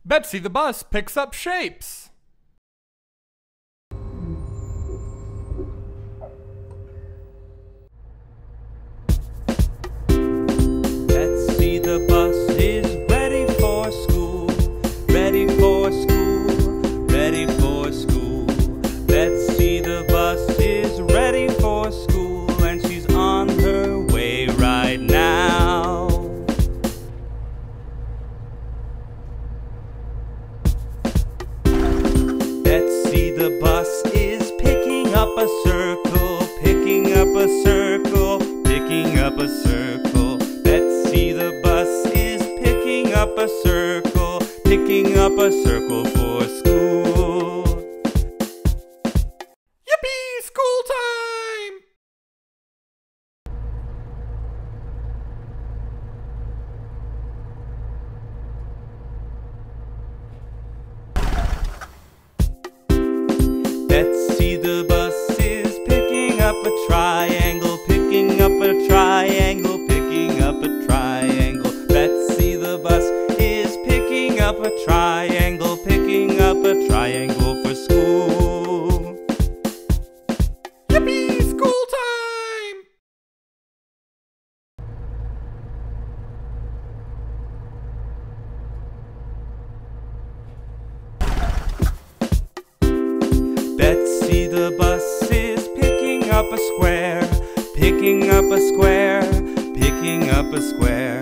Betsy the bus picks up shapes. Betsy the bus is ready for school, ready for school, ready for school. Betsy the bus is ready for school, and she's on her way right now. Betsy the bus is picking up a circle, picking up a circle, picking up a circle. Betsy the bus is picking up a circle, picking up a circle for school. Yippee! School time! Betsy the bus is picking up a triangle, picking up a triangle, picking up a triangle. Betsy the bus is picking up a triangle, picking up a triangle for school. Yippee! School time! Betsy the bus is picking up a square, picking up a square, picking up a square.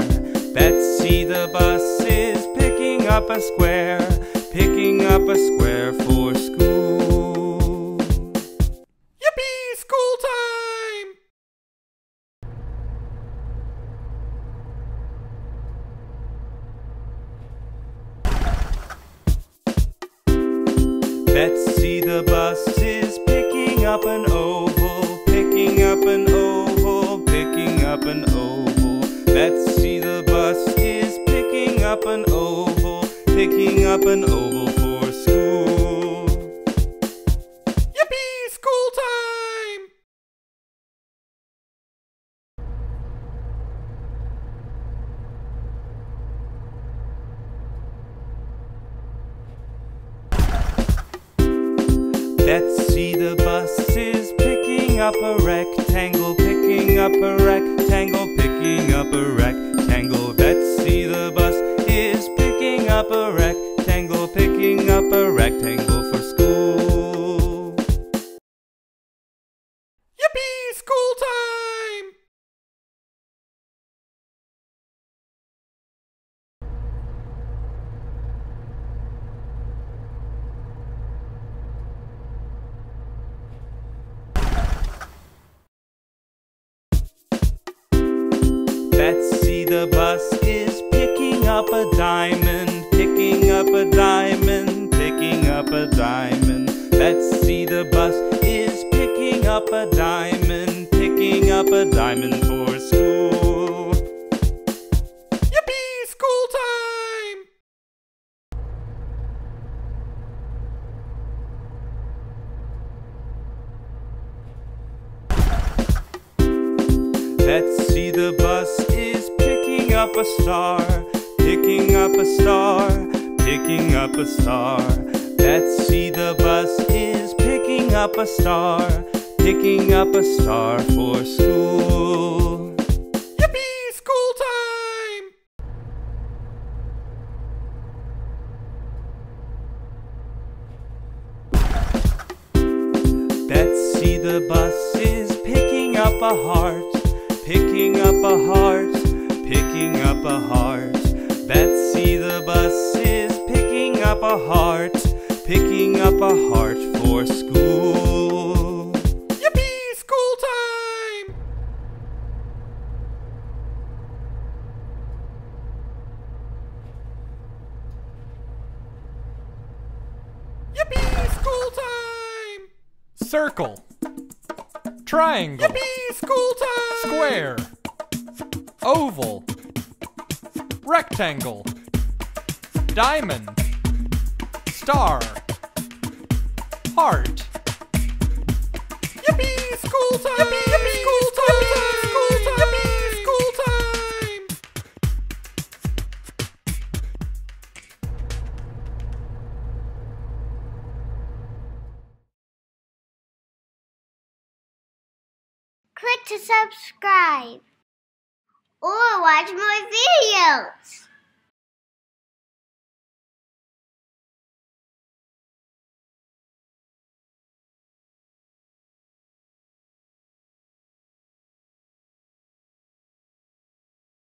Betsy the bus is picking up a square, picking up a square for school. Yippee! School time! Betsy the bus is picking up an oval, picking up an oval, picking up an oval. Betsy the bus is picking up an oval, picking up an oval for school. Yippee! School time! Betsy the bus is picking up a rectangle, picking up a rectangle, picking up a rectangle. Betsy the bus is picking up a rectangle, picking up a rectangle for school. Yippee! School time! Betsy the bus is picking up a diamond, picking up a diamond, picking up a diamond. Betsy the bus is picking up a diamond, picking up a diamond for school. Yippee! School time! Betsy the bus is picking up a star, picking up a star, picking up a star. Betsy the bus is picking up a star, picking up a star for school. Yippee! School time! Betsy the bus is picking up a heart, picking up a heart, picking up a heart. Betsy the bus is picking up a heart, picking up a heart for school. Yippee! School time! Yippee! School time! Circle. Triangle. Yippee! School time! Square. Oval. Rectangle. Diamond. Star. Heart. Yippee! School time! Yippee! Yippee! School time! Yippee! School time! Yippee! School time! Click to subscribe or watch more videos.